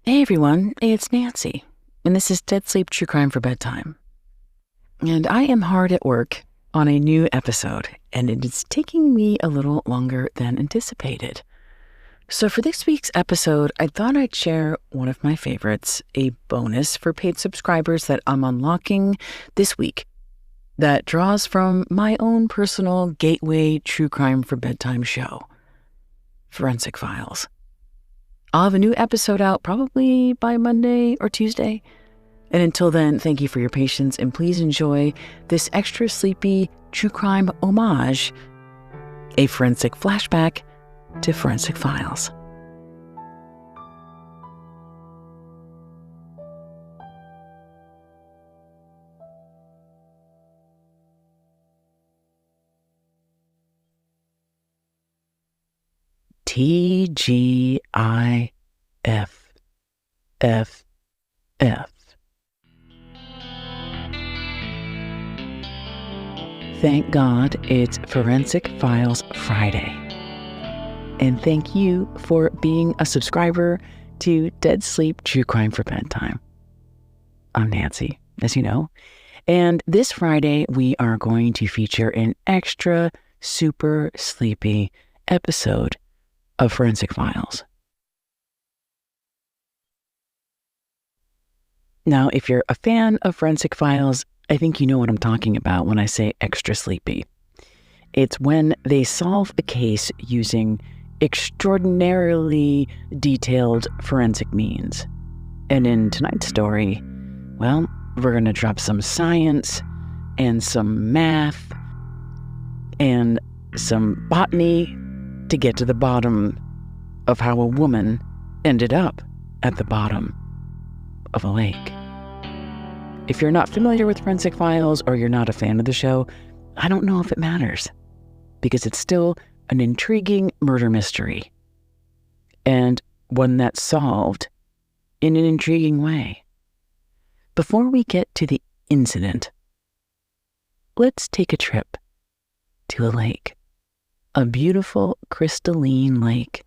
Hey everyone, it's Nancy, and this is Dead Sleep True Crime for Bedtime. And I am hard at work on a new episode, and it is taking me a little longer than anticipated. So for this week's episode, I thought I'd share one of my favorites, a bonus for paid subscribers that I'm unlocking this week that draws from my own personal gateway true crime for bedtime show, Forensic Files. I'll have a new episode out probably by Monday or Tuesday. And until then, thank you for your patience, and please enjoy this extra sleepy true crime homage, a forensic flashback to Forensic Files. TGIFFF. Thank God it's Forensic Files Friday. And thank you for being a subscriber to Dead Sleep True Crime for Bedtime. I'm Nancy, as you know. And this Friday, we are going to feature an extra super sleepy episode of Forensic Files. Now, if you're a fan of Forensic Files, I think you know what I'm talking about when I say extra sleepy. It's when they solve a case using extraordinarily detailed forensic means. And in tonight's story, well, we're going to drop some science and some math and some botany to get to the bottom of how a woman ended up at the bottom of a lake. If you're not familiar with Forensic Files or you're not a fan of the show, I don't know if it matters, because it's still an intriguing murder mystery, and one that's solved in an intriguing way. Before we get to the incident, let's take a trip to a lake. A beautiful, crystalline lake.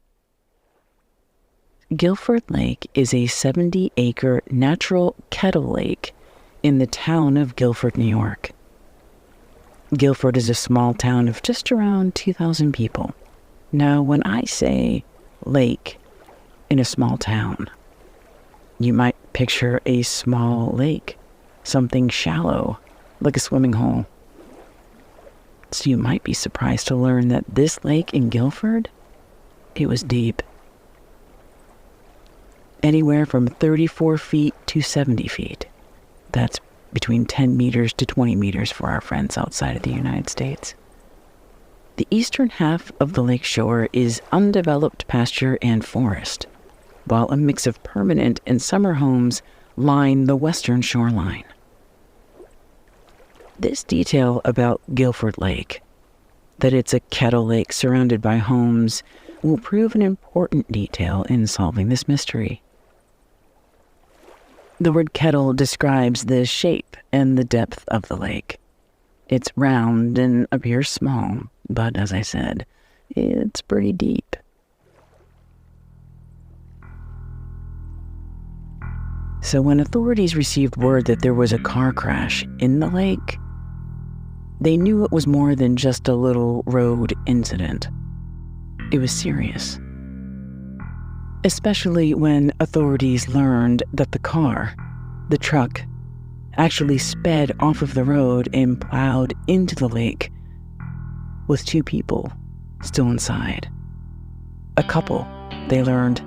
Guilford Lake is a 70-acre natural kettle lake in the town of Guilford, New York. Guilford is a small town of just around 2,000 people. Now, when I say lake in a small town, you might picture a small lake, something shallow, like a swimming hole. So you might be surprised to learn that this lake in Guilford, it was deep. Anywhere from 34 feet to 70 feet. That's between 10 meters to 20 meters for our friends outside of the United States. The eastern half of the lake shore is undeveloped pasture and forest, while a mix of permanent and summer homes line the western shoreline. This detail about Guilford Lake, that it's a kettle lake surrounded by homes, will prove an important detail in solving this mystery. The word kettle describes the shape and the depth of the lake. It's round and appears small, but as I said, it's pretty deep. So when authorities received word that there was a car crash in the lake, they knew it was more than just a little road incident. It was serious. Especially when authorities learned that the truck, actually sped off of the road and plowed into the lake with two people still inside. A couple, they learned.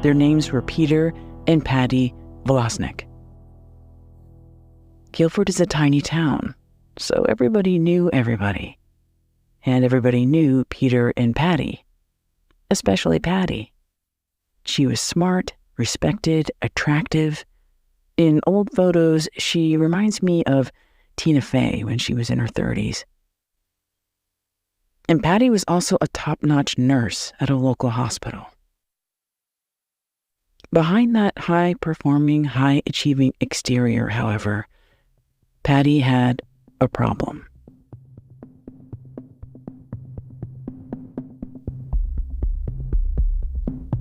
Their names were Peter and Patty Volosnik. Guilford is a tiny town, so everybody knew everybody. And everybody knew Peter and Patty, especially Patty. She was smart, respected, attractive. In old photos, she reminds me of Tina Fey when she was in her 30s. And Patty was also a top-notch nurse at a local hospital. Behind that high-performing, high-achieving exterior, however, Patty had a problem.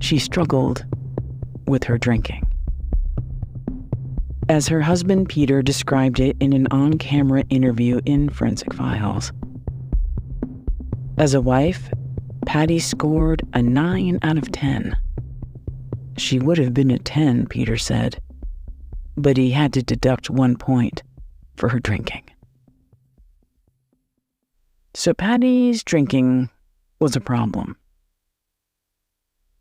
She struggled with her drinking. As her husband Peter described it in an on-camera interview in Forensic Files. As a wife, Patty scored a 9 out of 10. She would have been a 10, Peter said, but he had to deduct 1 point for her drinking. So Patty's drinking was a problem.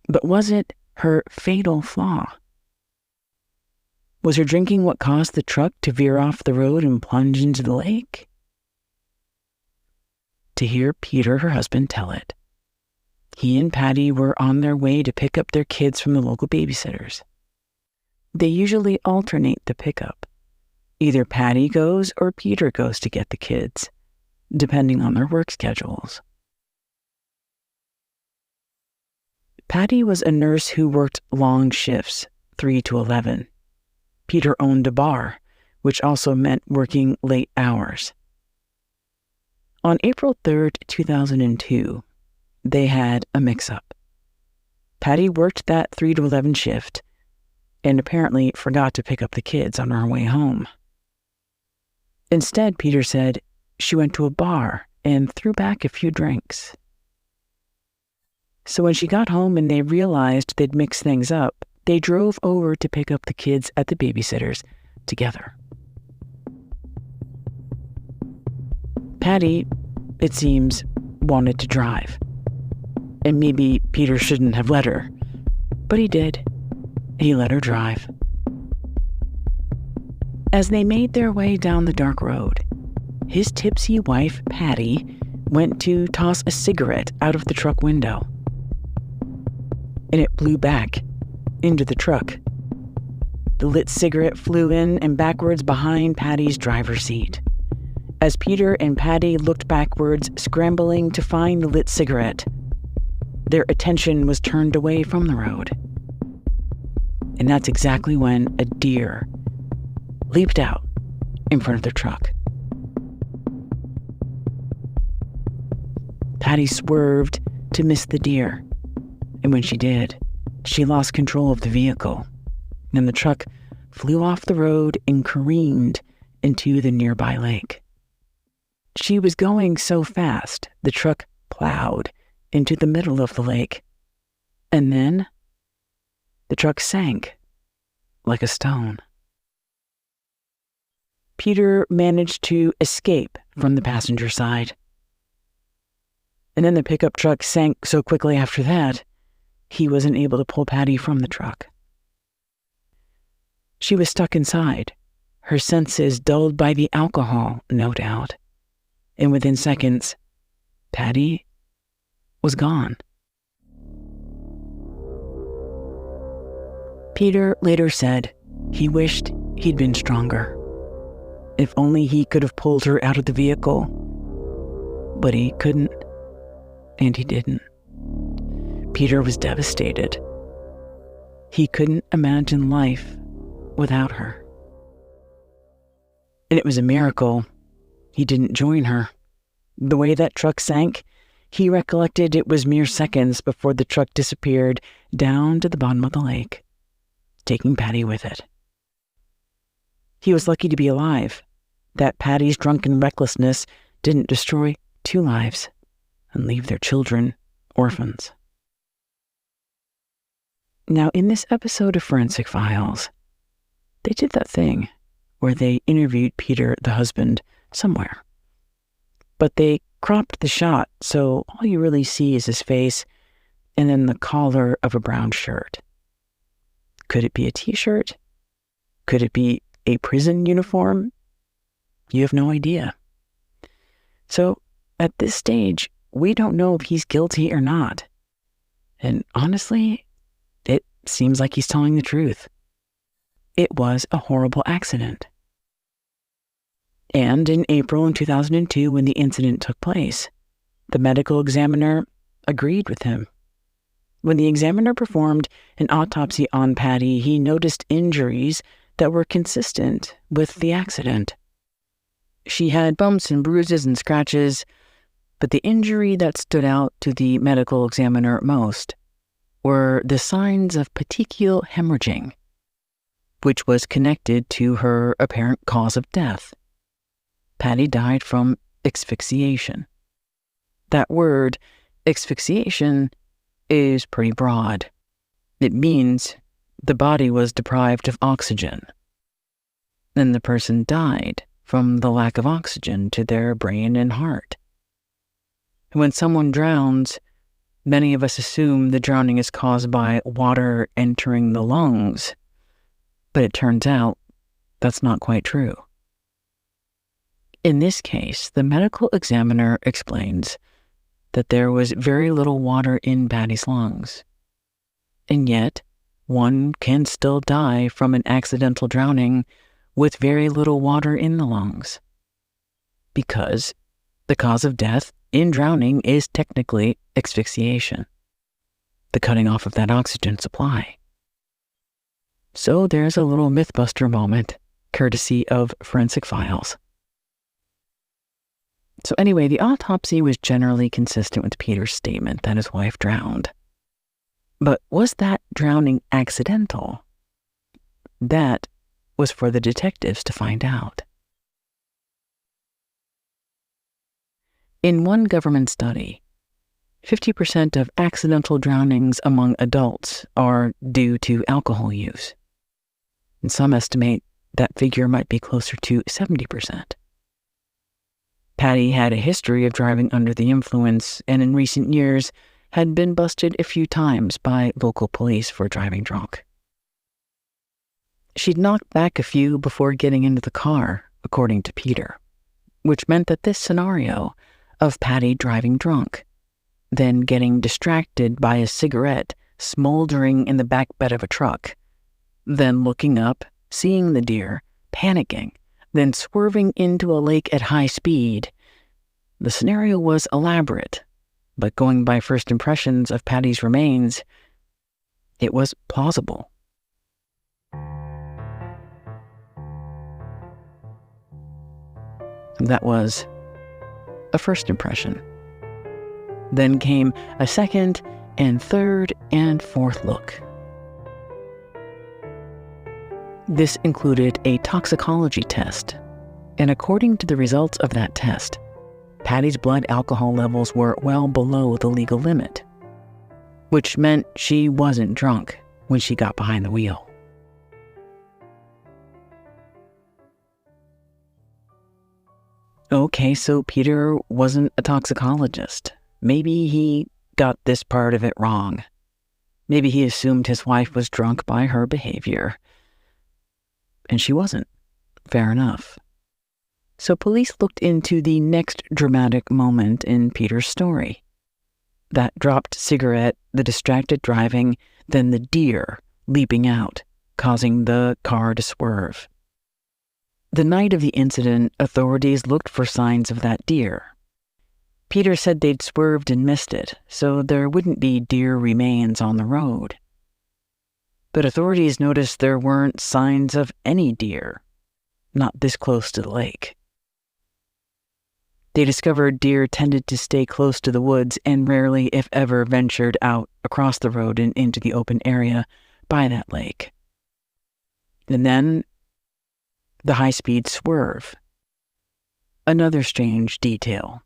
But was it her fatal flaw? Was her drinking what caused the truck to veer off the road and plunge into the lake? To hear Peter, her husband, tell it, he and Patty were on their way to pick up their kids from the local babysitters. They usually alternate the pickup. Either Patty goes or Peter goes to get the kids, depending on their work schedules. Patty was a nurse who worked long shifts, 3 to 11. Peter owned a bar, which also meant working late hours. On April 3rd, 2002, they had a mix-up. Patty worked that 3 to 11 shift and apparently forgot to pick up the kids on her way home. Instead, Peter said she went to a bar and threw back a few drinks. So when she got home and they realized they'd mixed things up, they drove over to pick up the kids at the babysitter's together. Patty, it seems, wanted to drive. And maybe Peter shouldn't have let her, but he did. He let her drive. As they made their way down the dark road, his tipsy wife, Patty, went to toss a cigarette out of the truck window. And it blew back into the truck. The lit cigarette flew in and backwards behind Patty's driver's seat. As Peter and Patty looked backwards, scrambling to find the lit cigarette, their attention was turned away from the road. And that's exactly when a deer leaped out in front of their truck. Patty swerved to miss the deer, and when she did, she lost control of the vehicle, and the truck flew off the road and careened into the nearby lake. She was going so fast, the truck plowed into the middle of the lake, and then the truck sank like a stone. Peter managed to escape from the passenger side. And then the pickup truck sank so quickly after that, he wasn't able to pull Patty from the truck. She was stuck inside, her senses dulled by the alcohol, no doubt. And within seconds, Patty was gone. Peter later said he wished he'd been stronger. If only he could have pulled her out of the vehicle. But he couldn't, and he didn't. Peter was devastated. He couldn't imagine life without her. And it was a miracle he didn't join her. The way that truck sank, he recollected it was mere seconds before the truck disappeared down to the bottom of the lake, taking Patty with it. He was lucky to be alive, that Patty's drunken recklessness didn't destroy 2 lives and leave their children orphans. Now, in this episode of Forensic Files, they did that thing where they interviewed Peter, the husband, somewhere. But they cropped the shot, so all you really see is his face and then the collar of a brown shirt. Could it be a t-shirt? Could it be a prison uniform? You have no idea. So, at this stage, we don't know if he's guilty or not. And honestly, it seems like he's telling the truth. It was a horrible accident. And in April 2002, when the incident took place, the medical examiner agreed with him. When the examiner performed an autopsy on Patty, he noticed injuries that were consistent with the accident. She had bumps and bruises and scratches, but the injury that stood out to the medical examiner most were the signs of petechial hemorrhaging, which was connected to her apparent cause of death. Patty died from asphyxiation. That word, asphyxiation, is pretty broad. It means the body was deprived of oxygen. Then the person died from the lack of oxygen to their brain and heart. When someone drowns, many of us assume the drowning is caused by water entering the lungs, but it turns out that's not quite true. In this case, the medical examiner explains that there was very little water in Patty's lungs, and yet one can still die from an accidental drowning with very little water in the lungs, because the cause of death in drowning is technically asphyxiation, the cutting off of that oxygen supply. So there's a little Mythbuster moment, courtesy of Forensic Files. So anyway, the autopsy was generally consistent with Peter's statement that his wife drowned. But was that drowning accidental? That was for the detectives to find out. In one government study, 50% of accidental drownings among adults are due to alcohol use. And some estimate that figure might be closer to 70%. Patty had a history of driving under the influence, and in recent years had been busted a few times by local police for driving drunk. She'd knocked back a few before getting into the car, according to Peter, which meant that this scenario of Patty driving drunk, then getting distracted by a cigarette smoldering in the back bed of a truck, then looking up, seeing the deer, panicking, then swerving into a lake at high speed. The scenario was elaborate, but going by first impressions of Patty's remains, it was plausible. That was a first impression. Then came a second and third and fourth look. This included a toxicology test, and according to the results of that test, Patty's blood alcohol levels were well below the legal limit, which meant she wasn't drunk when she got behind the wheel. Okay, so Peter wasn't a toxicologist. Maybe he got this part of it wrong. Maybe he assumed his wife was drunk by her behavior. And she wasn't. Fair enough. So police looked into the next dramatic moment in Peter's story. That dropped cigarette, the distracted driving, then the deer leaping out, causing the car to swerve. The night of the incident, authorities looked for signs of that deer. Peter said they'd swerved and missed it, so there wouldn't be deer remains on the road. But authorities noticed there weren't signs of any deer, not this close to the lake. They discovered deer tended to stay close to the woods and rarely, if ever, ventured out across the road and into the open area by that lake. And then the high-speed swerve. Another strange detail.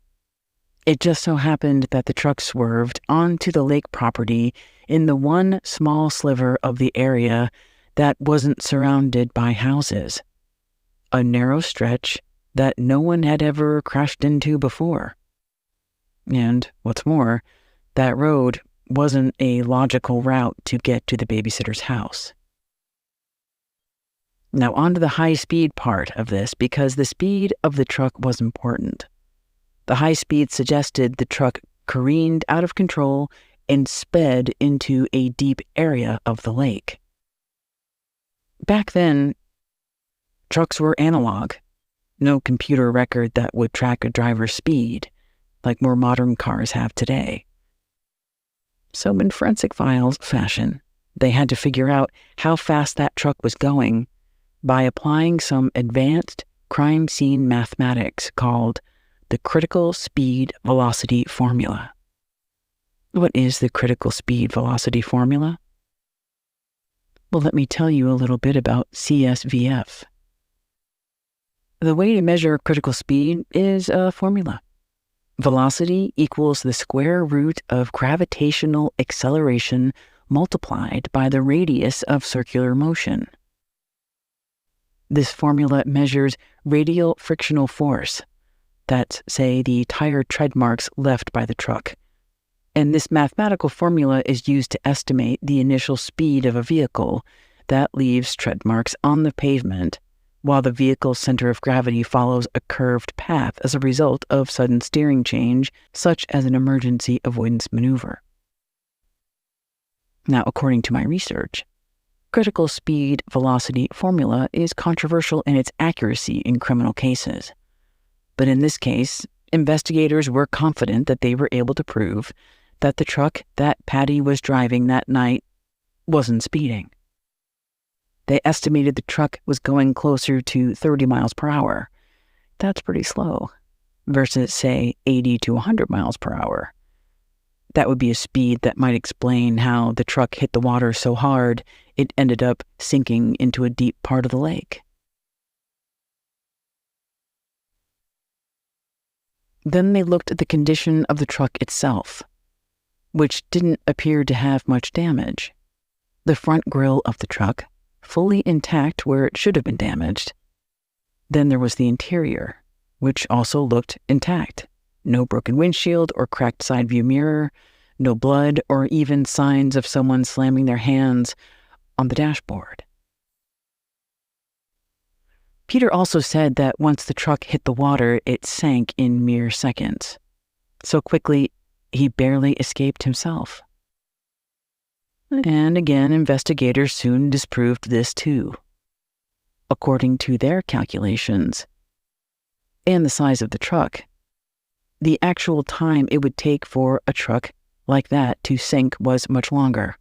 It just so happened that the truck swerved onto the lake property in the one small sliver of the area that wasn't surrounded by houses, a narrow stretch that no one had ever crashed into before. And, what's more, that road wasn't a logical route to get to the babysitter's house. Now on to the high-speed part of this, because the speed of the truck was important. The high speed suggested the truck careened out of control and sped into a deep area of the lake. Back then, trucks were analog. No computer record that would track a driver's speed, like more modern cars have today. So in Forensic Files fashion, they had to figure out how fast that truck was going by applying some advanced crime scene mathematics called the critical speed velocity formula. What is the critical speed velocity formula? Well, let me tell you a little bit about CSVF. The way to measure critical speed is a formula. Velocity equals the square root of gravitational acceleration multiplied by the radius of circular motion. This formula measures radial frictional force. That's, say, the tire tread marks left by the truck. And this mathematical formula is used to estimate the initial speed of a vehicle that leaves tread marks on the pavement, while the vehicle's center of gravity follows a curved path as a result of sudden steering change, such as an emergency avoidance maneuver. Now, according to my research, critical speed velocity formula is controversial in its accuracy in criminal cases. But in this case, investigators were confident that they were able to prove that the truck that Patty was driving that night wasn't speeding. They estimated the truck was going closer to 30 miles per hour. That's pretty slow, versus, say, 80 to 100 miles per hour. That would be a speed that might explain how the truck hit the water so hard it ended up sinking into a deep part of the lake. Then they looked at the condition of the truck itself, which didn't appear to have much damage. The front grille of the truck, fully intact where it should have been damaged. Then there was the interior, which also looked intact. No broken windshield or cracked side view mirror, no blood or even signs of someone slamming their hands on the dashboard. Peter also said that once the truck hit the water, it sank in mere seconds. So quickly, he barely escaped himself. And again, investigators soon disproved this too. According to their calculations and the size of the truck, the actual time it would take for a truck like that to sink was much longer,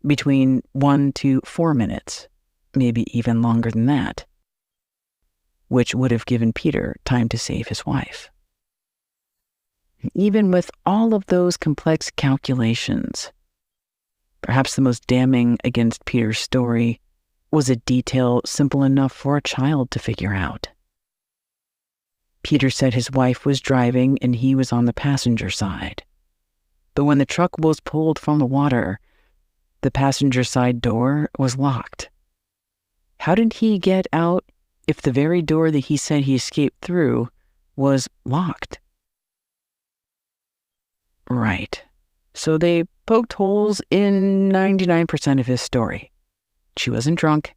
between 1 to 4 minutes, maybe even longer than that, which would have given Peter time to save his wife. Even with all of those complex calculations, perhaps the most damning against Peter's story was a detail simple enough for a child to figure out. Peter said his wife was driving and he was on the passenger side. But when the truck was pulled from the water, the passenger side door was locked. How did he get out if the very door that he said he escaped through was locked? Right. So they poked holes in 99% of his story. She wasn't drunk.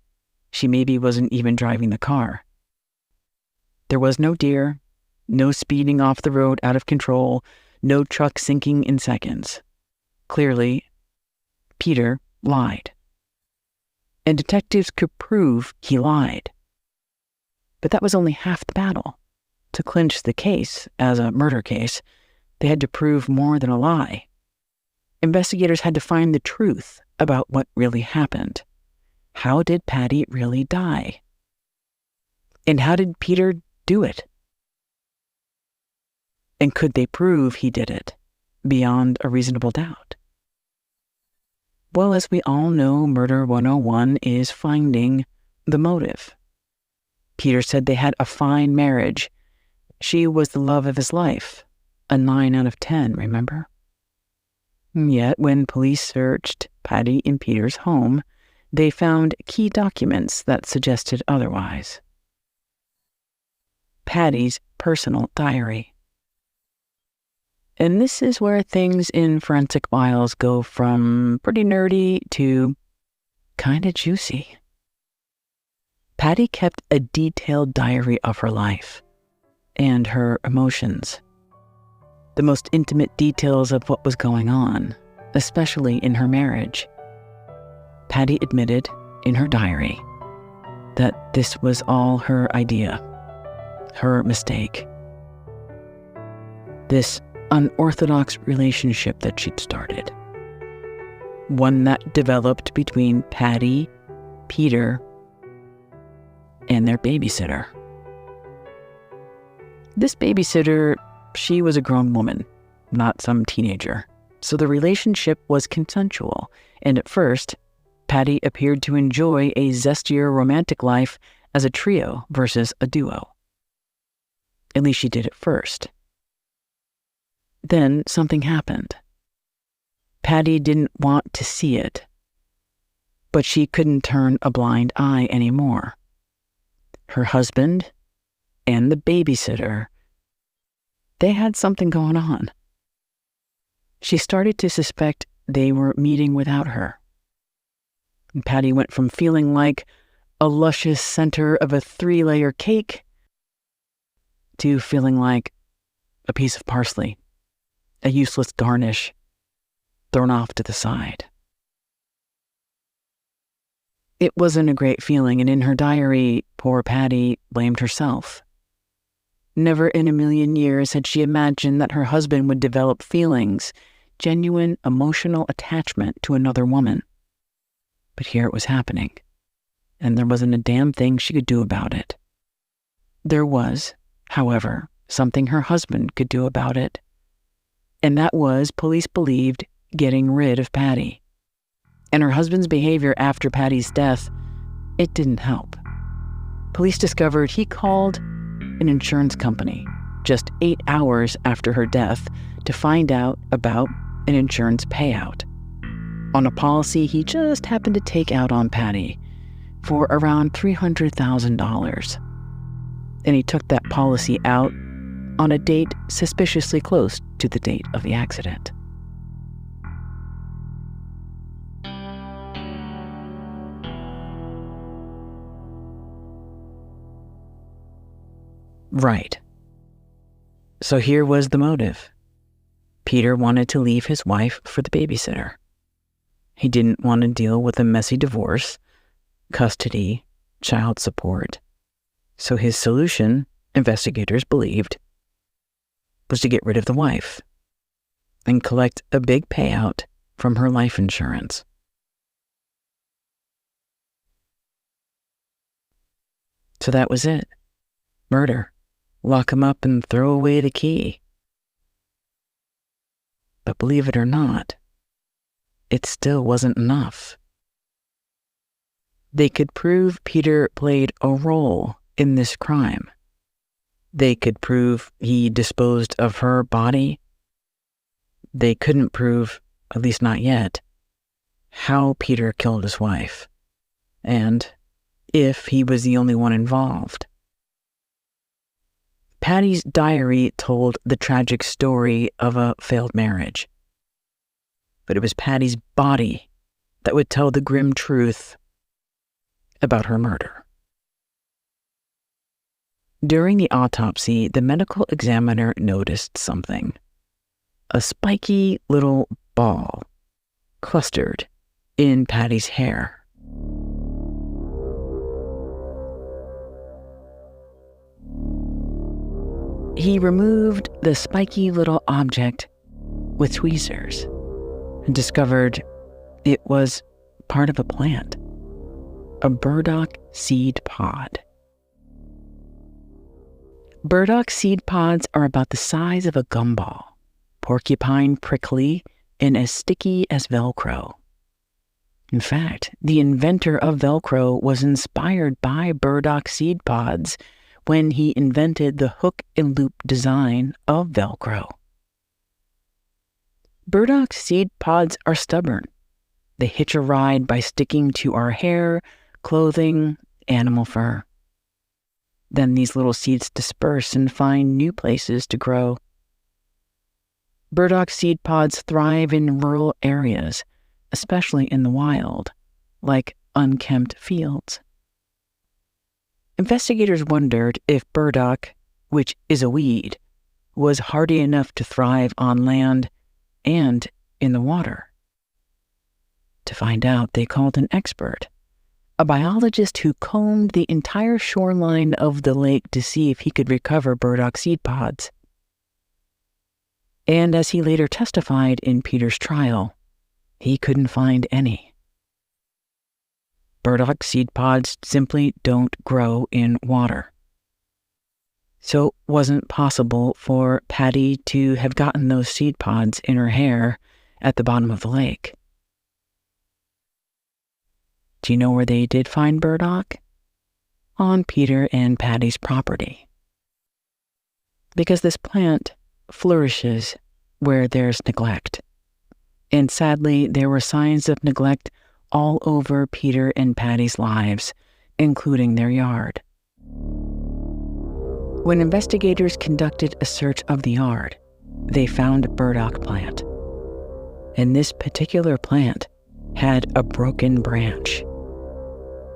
She maybe wasn't even driving the car. There was no deer, no speeding off the road out of control, no truck sinking in seconds. Clearly, Peter lied. And detectives could prove he lied. But that was only half the battle. To clinch the case as a murder case, they had to prove more than a lie. Investigators had to find the truth about what really happened. How did Patty really die? And how did Peter do it? And could they prove he did it beyond a reasonable doubt? Well, as we all know, Murder 101 is finding the motive. Peter said they had a fine marriage. She was the love of his life. A 9 out of 10, remember? Yet, when police searched Patty and Peter's home, they found key documents that suggested otherwise. Patty's personal diary. And this is where things in forensic files go from pretty nerdy to kinda juicy. Patty kept a detailed diary of her life and her emotions. The most intimate details of what was going on, especially in her marriage. Patty admitted in her diary that this was all her idea, her mistake. This unorthodox relationship that she'd started. One that developed between Patty, Peter, and their babysitter. This babysitter, she was a grown woman, not some teenager, So the relationship was consensual, and at first, Patty appeared to enjoy a zestier romantic life as a trio versus a duo. At least she did at first. Then something happened. Patty didn't want to see it, but she couldn't turn a blind eye anymore. Her husband and the babysitter, they had something going on. She started to suspect they were meeting without her. And Patty went from feeling like a luscious center of a 3-layer cake to feeling like a piece of parsley, a useless garnish thrown off to the side. It wasn't a great feeling, and in her diary, poor Patty blamed herself. Never in a million years had she imagined that her husband would develop feelings, genuine emotional attachment to another woman. But here it was happening, and there wasn't a damn thing she could do about it. There was, however, something her husband could do about it, and that was, police believed, getting rid of Patty. And her husband's behavior after Patty's death, it didn't help. Police discovered he called an insurance company just 8 hours after her death to find out about an insurance payout on a policy he just happened to take out on Patty for around $300,000. And he took that policy out on a date suspiciously close to the date of the accident. Right. So here was the motive. Peter wanted to leave his wife for the babysitter. He didn't want to deal with a messy divorce, custody, child support. So his solution, investigators believed, was to get rid of the wife and collect a big payout from her life insurance. So that was it. Murder. Lock him up and throw away the key. But believe it or not, it still wasn't enough. They could prove Peter played a role in this crime. They could prove he disposed of her body. They couldn't prove, at least not yet, how Peter killed his wife, and if he was the only one involved. Patty's diary told the tragic story of a failed marriage. But it was Patty's body that would tell the grim truth about her murder. During the autopsy, the medical examiner noticed something. A spiky little ball clustered in Patty's hair. He removed the spiky little object with tweezers and discovered it was part of a plant, a burdock seed pod. Burdock seed pods are about the size of a gumball, porcupine prickly, and as sticky as Velcro. In fact, the inventor of Velcro was inspired by burdock seed pods when he invented the hook and loop design of Velcro. Burdock seed pods are stubborn. They hitch a ride by sticking to our hair, clothing, animal fur. Then these little seeds disperse and find new places to grow. Burdock seed pods thrive in rural areas, especially in the wild, like unkempt fields. Investigators wondered if burdock, which is a weed, was hardy enough to thrive on land and in the water. To find out, they called an expert, a biologist who combed the entire shoreline of the lake to see if he could recover burdock seed pods. And as he later testified in Peter's trial, he couldn't find any. Burdock seed pods simply don't grow in water. So it wasn't possible for Patty to have gotten those seed pods in her hair at the bottom of the lake. Do you know where they did find burdock? On Peter and Patty's property. Because this plant flourishes where there's neglect. And sadly, there were signs of neglect all over Peter and Patty's lives, including their yard. When investigators conducted a search of the yard, they found a burdock plant. And this particular plant had a broken branch.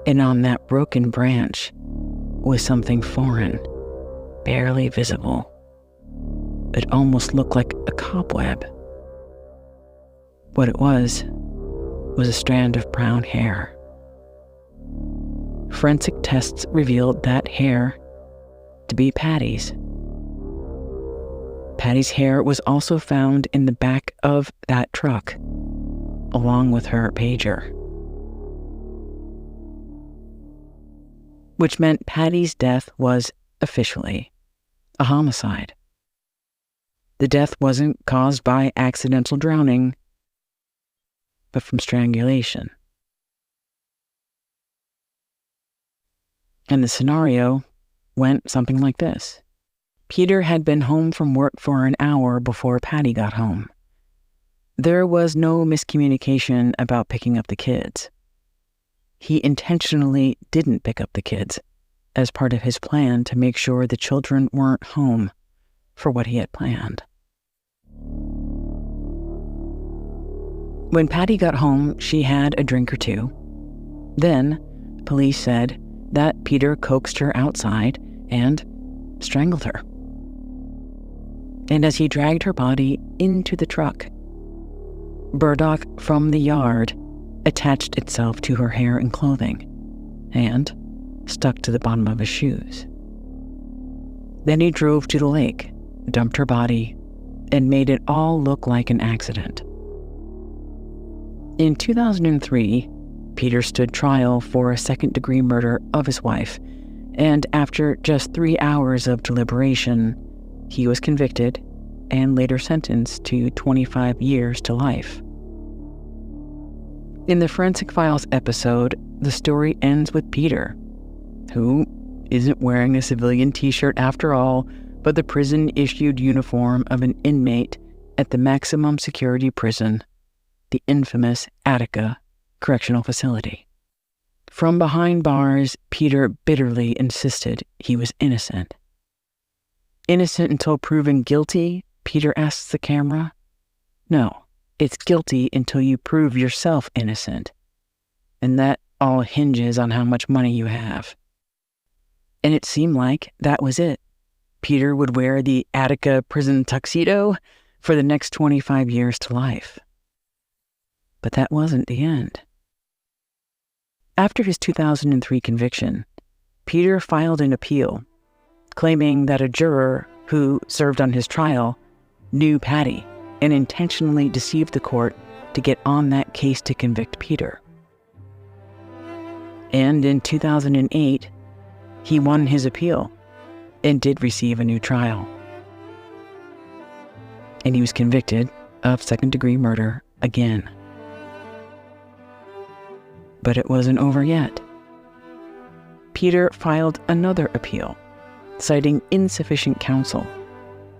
And on that broken branch was something foreign, barely visible. It almost looked like a cobweb. What it was a strand of brown hair. Forensic tests revealed that hair to be Patty's. Patty's hair was also found in the back of that truck, along with her pager. Which meant Patty's death was officially a homicide. The death wasn't caused by accidental drowning, but from strangulation. And the scenario went something like this. Peter had been home from work for an hour before Patty got home. There was no miscommunication about picking up the kids. He intentionally didn't pick up the kids as part of his plan to make sure the children weren't home for what he had planned. When Patty got home, she had a drink or two. Then, police said that Peter coaxed her outside and strangled her. And as he dragged her body into the truck, burdock from the yard attached itself to her hair and clothing and stuck to the bottom of his shoes. Then he drove to the lake, dumped her body, and made it all look like an accident. In 2003, Peter stood trial for a second-degree murder of his wife, and after just 3 hours of deliberation, he was convicted and later sentenced to 25 years to life. In the Forensic Files episode, the story ends with Peter, who isn't wearing a civilian t-shirt after all, but the prison-issued uniform of an inmate at the maximum security prison, the infamous Attica Correctional Facility. From behind bars, Peter bitterly insisted he was innocent. Innocent until proven guilty, Peter asks the camera. No, it's guilty until you prove yourself innocent. And that all hinges on how much money you have. And it seemed like that was it. Peter would wear the Attica prison tuxedo for the next 25 years to life. But that wasn't the end. After his 2003 conviction, Peter filed an appeal, claiming that a juror who served on his trial knew Patty and intentionally deceived the court to get on that case to convict Peter. And in 2008, he won his appeal and did receive a new trial. And he was convicted of second-degree murder again. But it wasn't over yet. Peter filed another appeal, citing insufficient counsel,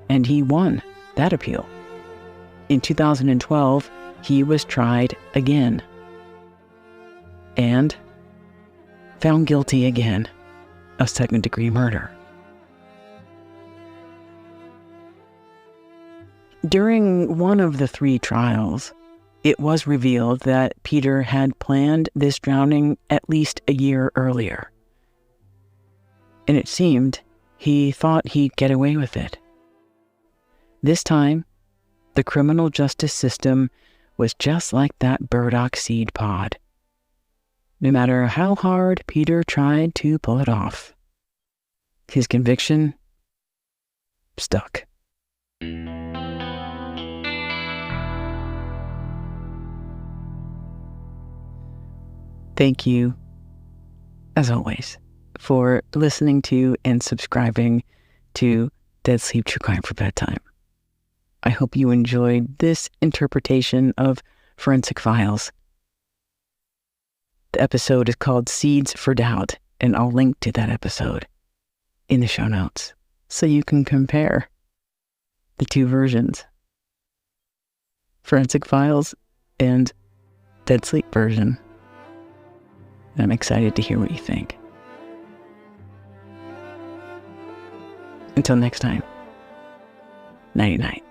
and he won that appeal. In 2012, he was tried again and found guilty again of second-degree murder. During one of the 3 trials, it was revealed that Peter had planned this drowning at least a year earlier. And it seemed he thought he'd get away with it. This time, the criminal justice system was just like that burdock seed pod. No matter how hard Peter tried to pull it off, his conviction stuck. Thank you, as always, for listening to and subscribing to Dead Sleep True Crime for Bedtime. I hope you enjoyed this interpretation of Forensic Files. The episode is called Seeds for Doubt, and I'll link to that episode in the show notes so you can compare the two versions. Forensic Files and Dead Sleep version. And I'm excited to hear what you think. Until next time, nighty-night.